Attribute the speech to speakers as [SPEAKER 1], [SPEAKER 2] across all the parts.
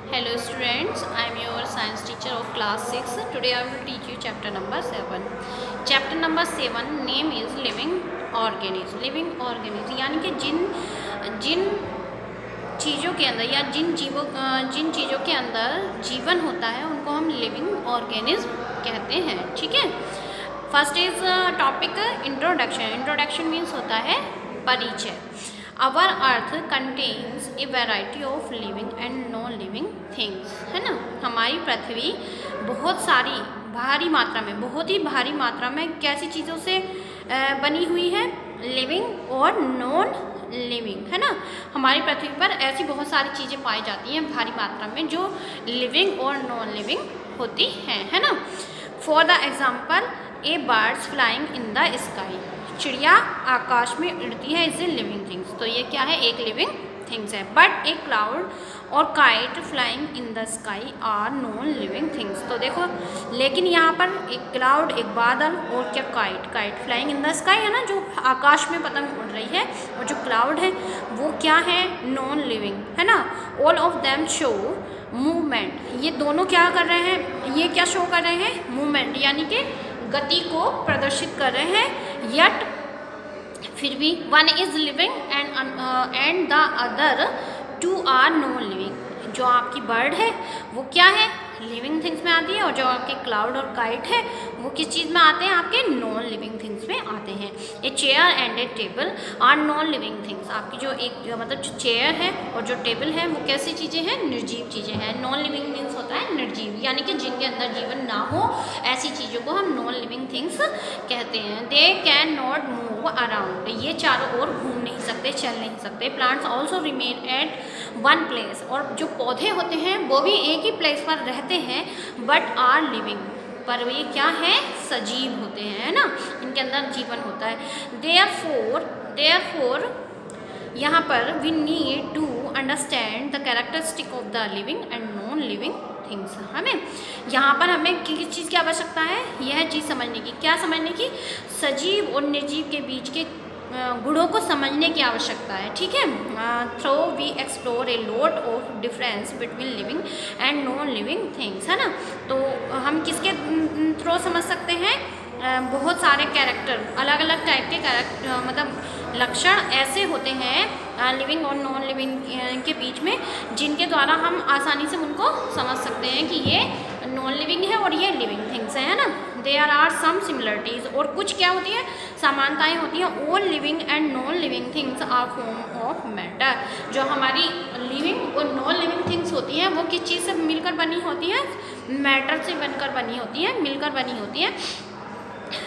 [SPEAKER 1] Hello students, I am your science teacher of class 6. Today I will teach you chapter number 7. Chapter number 7 name is living organism. Living organism यानी कि जिन जिन चीज़ों के अंदर या जिन चीज़ों के अंदर जीवन होता है उनको हम लिविंग ऑर्गेनिज्म कहते हैं। ठीक है। First is topic introduction. Introduction means होता है परिचय। Our earth contains a variety of living and non living things, है ना। हमारी पृथ्वी बहुत सारी भारी मात्रा में, बहुत ही भारी मात्रा में कैसी चीज़ों से बनी हुई है, लिविंग और नॉन लिविंग, है ना। हमारी पृथ्वी पर ऐसी बहुत सारी चीज़ें पाई जाती हैं भारी मात्रा में जो लिविंग और नॉन लिविंग होती हैं, है ना। For the example A birds flying in the sky, चिड़िया आकाश में उड़ती है, इज ए लिविंग थिंग्स। तो ये क्या है, एक लिविंग थिंग्स है। बट ए क्लाउड और kite flying in the sky are non living things. तो देखो, लेकिन यहाँ पर एक क्लाउड, एक बादल और क्या kite flying in the sky है ना, जो आकाश में पतंग उड़ रही है, और जो क्लाउड है वो क्या है, नॉन लिविंग, है ना। All of them show movement, ये दोनों क्या कर रहे हैं, ये क्या शो कर रहे हैं, मूवमेंट, यानी कि गति को प्रदर्शित कर रहे हैं। यट फिर भी one is living and the other two are non living. जो आपकी बर्ड है वो क्या है, लिविंग थिंग्स में आती है, और जो आपके क्लाउड और काइट है वो किस चीज़ में आते हैं, आपके नॉन लिविंग थिंग्स में आते हैं। A chair and a table are non living things. आपकी जो एक मतलब जो चेयर है और जो टेबल है वो कैसी चीज़ें हैं, निर्जीव चीज़ें हैं। नॉन लिविंग मीन्स होता है निर्जीव, यानी कि जिनके अंदर जीवन ना हो, ऐसी चीज़ों को हम नॉन लिविंग थिंग्स कहते हैं। They can not move around, ये चारों ओर घूम नहीं सकते, चल नहीं सकते। Plants also remain at one place, और जो पौधे होते हैं वो भी एक ही प्लेस पर रहते हैं, बट आर लिविंग, पर वे क्या है, सजीव होते हैं, है ना, इनके अंदर जीवन होता है। देयरफॉर यहाँ पर we need to understand the characteristic of the living and non living things. हमें यहाँ पर हमें किस चीज़ की आवश्यकता है, यह चीज़ समझने की, क्या समझने की, सजीव और निर्जीव के बीच के गुणों को समझने की आवश्यकता है। ठीक है। Through we explore a lot of difference between living and non living things, है ना। तो हम किसके थ्रो समझ सकते हैं, बहुत सारे कैरेक्टर, अलग अलग टाइप के कैरेक्टर, मतलब लक्षण ऐसे होते हैं लिविंग और नॉन लिविंग के बीच में, जिनके द्वारा हम आसानी से उनको समझ सकते हैं कि ये नॉन लिविंग है और ये लिविंग थिंग्स है ना। देयर आर सम सिमिलरिटीज़, और कुछ क्या होती है, समानताएं होती हैं। All living and non living things are form of matter. जो हमारी लिविंग और नॉन लिविंग थिंग्स होती हैं वो किस चीज़ से मिलकर बनी होती हैं, मैटर से बनकर बनी होती हैं, मिलकर बनी होती हैं।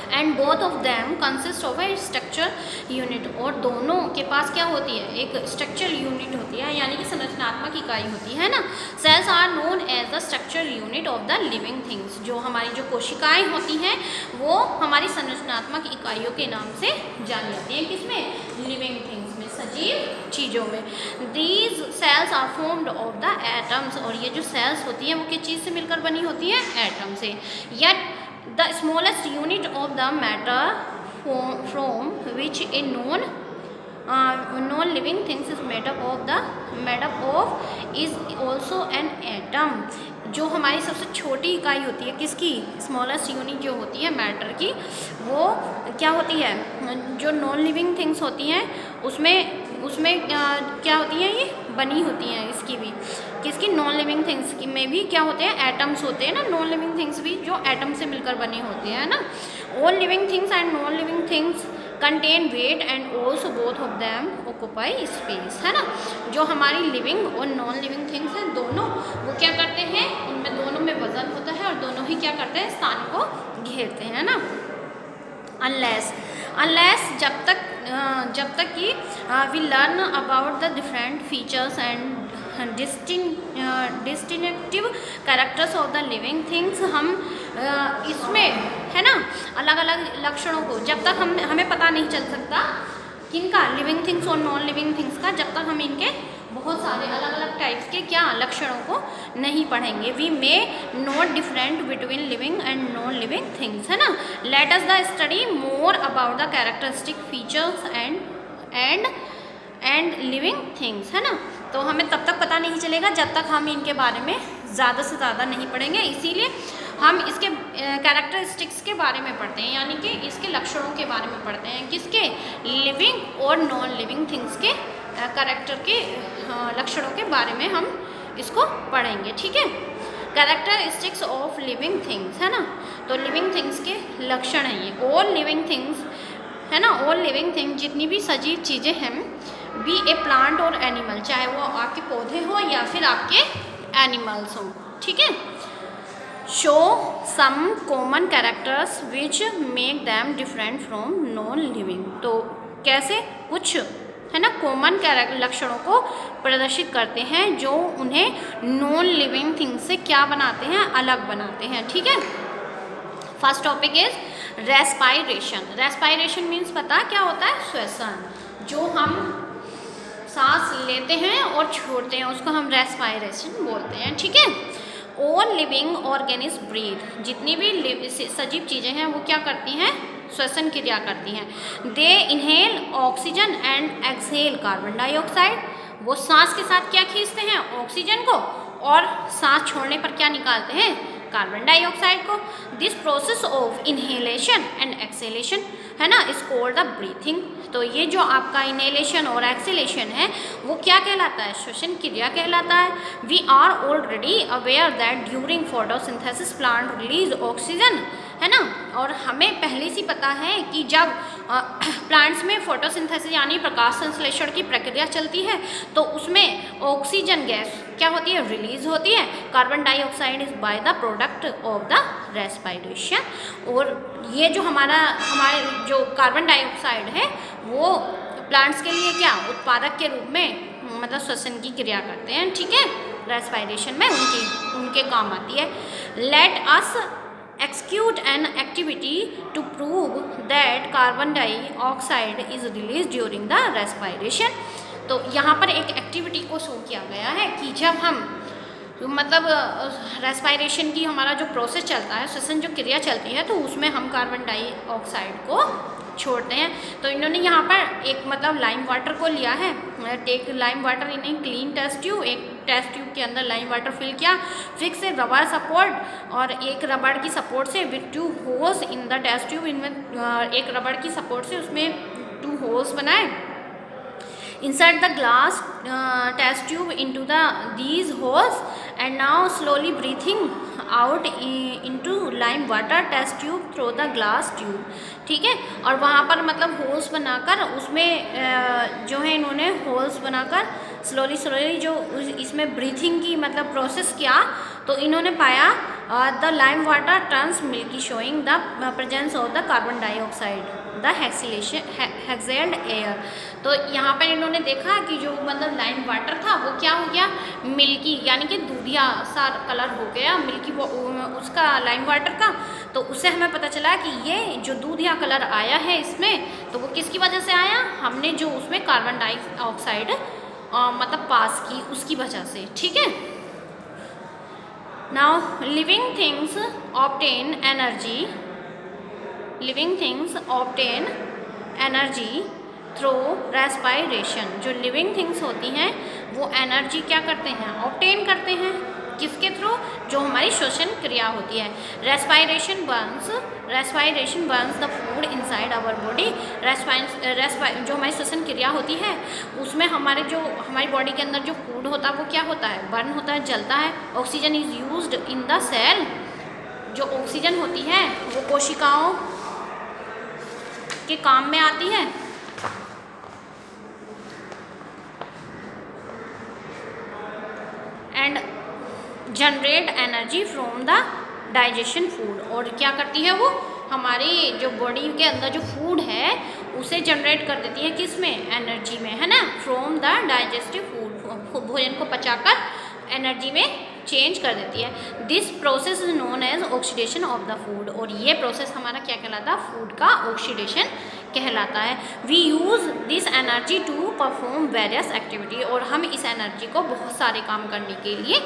[SPEAKER 1] And both of them consist of A structure unit, और दोनों के पास क्या होती है, एक स्ट्रक्चर यूनिट होती है, यानी कि संरचनात्मक इकाई होती है ना। Cells are known as the structure unit of the living things. जो हमारी जो कोशिकाएं होती हैं वो हमारी संरचनात्मक इकाइयों के नाम से जानी जाती हैं, किसमें, लिविंग थिंग्स में, सजीव चीज़ों में। These cells are formed of the atoms, और ये जो सेल्स होती हैं वो किस चीज़ से मिलकर बनी होती है, एटम से। Yet the smallest unit of the matter from which a non living things is made up of is also an atom। जो हमारी सबसे छोटी इकाई होती है, किसकी, स्मॉलेस्ट यूनिट जो होती है मैटर की, वो क्या होती है, जो नॉन लिविंग थिंग्स होती हैं उसमें क्या होती है, ये बनी होती हैं, इसकी भी, किसकी, नॉन लिविंग थिंग्स की में भी क्या होते हैं, एटम्स होते हैं ना। नॉन लिविंग थिंग्स भी जो एटम से मिलकर बने होते हैं ना। All living things and non living things contain weight and also both of them occupy space, है ना। जो हमारी लिविंग और नॉन लिविंग थिंग्स हैं दोनों, वो क्या करते हैं, उनमें दोनों में वजन होता है, और दोनों ही क्या करते हैं, स्थान को घेरते हैं ना। अनलेस जब तक कि we learn about the different features and distinctive characters of the living things, हम इसमें, है ना, अलग अलग लक्षणों को, जब तक हमें पता नहीं चल सकता किनका, लिविंग थिंग्स और नॉन लिविंग थिंग्स का, जब तक हम इनके बहुत सारे अलग अलग टाइप्स के क्या लक्षणों को नहीं पढ़ेंगे। We may note different between living and non living things, है ना। Let us the study more about the characteristic features and living things, है ना। तो हमें तब तक पता नहीं चलेगा जब तक हम इनके बारे में ज़्यादा से ज़्यादा नहीं पढ़ेंगे। इसीलिए हम इसके कैरेक्टरिस्टिक्स के बारे में पढ़ते हैं, यानी कि इसके लक्षणों के बारे में पढ़ते हैं। किसके? लिविंग और नॉन लिविंग थिंग्स के कैरेक्टर के लक्षणों के बारे में हम इसको पढ़ेंगे, ठीक है। कैरेक्टरिस्टिक्स ऑफ लिविंग थिंग्स, है ना। तो लिविंग थिंग्स के लक्षण हैं ये। ऑल लिविंग थिंग्स, है ना, ऑल लिविंग थिंग, जितनी भी सजीव चीज़ें हैं, बी ए प्लांट और एनिमल, चाहे वो आपके पौधे हो या फिर आपके एनिमल्स हों, ठीक है। Show some common characters which make them different from non living. तो कैसे कुछ, है ना, कॉमन लक्षणों को प्रदर्शित करते हैं जो उन्हें नॉन लिविंग थिंग्स से क्या बनाते हैं, अलग बनाते हैं, ठीक है। First topic is respiration. Respiration means पता क्या होता है? श्वसन। जो हम सांस लेते हैं और छोड़ते हैं उसको हम रेस्पायरेशन बोलते हैं, ठीक है। All living organism breathe. जितनी भी सजीव चीज़ें हैं वो क्या करती हैं? श्वसन क्रिया करती हैं। They inhale oxygen and exhale carbon dioxide. वो सांस के साथ क्या खींचते हैं? ऑक्सीजन को, और सांस छोड़ने पर क्या निकालते हैं? कार्बन डाइऑक्साइड को। This process of inhalation and exhalation, है ना, इज कॉल्ड द ब्रीथिंग। तो ये जो आपका इनहेलेशन और एक्सहेलेशन है वो क्या कहलाता है? श्वसन क्रिया कहलाता है। We are already aware that during photosynthesis plant release oxygen, है ना। और हमें पहले से पता है कि जब प्लांट्स में फोटोसिंथेसिस यानी प्रकाश संश्लेषण की प्रक्रिया चलती है तो उसमें ऑक्सीजन गैस क्या होती है? रिलीज होती है। Carbon dioxide is by the product of the respiration. और ये जो हमारे जो कार्बन डाइऑक्साइड है वो प्लांट्स के लिए क्या? उत्पादक के रूप में मतलब श्वसन की क्रिया करते हैं, ठीक है। रेस्पायरेशन में उनके काम आती है। Let us execute an activity to prove that carbon dioxide is released during the respiration। तो यहाँ पर एक एक्टिविटी को शो किया गया है कि जब हम मतलब रेस्पायरेशन की हमारा जो प्रोसेस चलता है, श्वसन जो क्रिया चलती है, तो उसमें हम कार्बन डाइऑक्साइड को छोड़ते हैं। तो इन्होंने यहाँ पर एक मतलब लाइम वाटर को लिया है, take lime water in a clean test tube. एक टेस्ट ट्यूब के अंदर लाइम वाटर फिल किया, फिक्स ए रबर सपोर्ट, और एक रबड़ की सपोर्ट से with 2 holes in the test tube. इनमें एक रबड़ की सपोर्ट से उसमें 2 होल्स बनाए। Insert the glass test tube into these holes and now slowly breathing out into lime water test tube through the glass tube, ठीक है। और वहाँ पर मतलब होल्स बनाकर उसमें जो है इन्होंने होल्स बनाकर स्लोली जो इसमें ब्रीथिंग की मतलब प्रोसेस किया, तो इन्होंने पाया the lime water turns milky showing the presence of the carbon dioxide the exhaled air. तो यहाँ पर इन्होंने देखा कि जो मतलब लाइम वाटर था वो क्या हो गया? मिल्की, यानी कि दूधिया सा कलर हो गया मिल्की उसका लाइम वाटर का। तो उससे हमें पता चला कि ये जो दूधिया कलर आया है इसमें, तो वो किसकी वजह से आया? हमने जो उसमें कार्बन डाइऑक्साइड मतलब पास की उसकी वजह से, ठीक है। Now living things obtain energy. Living things obtain energy through respiration. जो लिविंग थिंग्स होती हैं वो एनर्जी क्या करते हैं? ऑब्टेन करते हैं। किसके थ्रू? जो हमारी श्वसन क्रिया होती है। Respiration burns the food inside our body. जो हमारी श्वसन क्रिया होती है उसमें हमारी बॉडी के अंदर जो फूड होता है वो क्या होता है? बर्न होता है, जलता है। Oxygen is used in the cell. जो ऑक्सीजन होती है वो कोशिकाओं के काम में आती है। And generate energy from the digestion food. और क्या करती है वो? हमारी जो बॉडी के अंदर जो फूड है उसे जनरेट कर देती है। किस में? एनर्जी में, है ना। फ्रॉम द डाइजेस्टिव फूड, भोजन को पचाकर एनर्जी में चेंज कर देती है। This process is known as oxidation of the food. और ये प्रोसेस हमारा क्या कहलाता है? फूड का ऑक्सीडेशन कहलाता है। We use this energy to perform various activity. और हम इस एनर्जी को बहुत सारे काम करने के लिए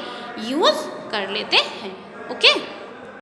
[SPEAKER 1] यूज़ कर लेते हैं, ओके।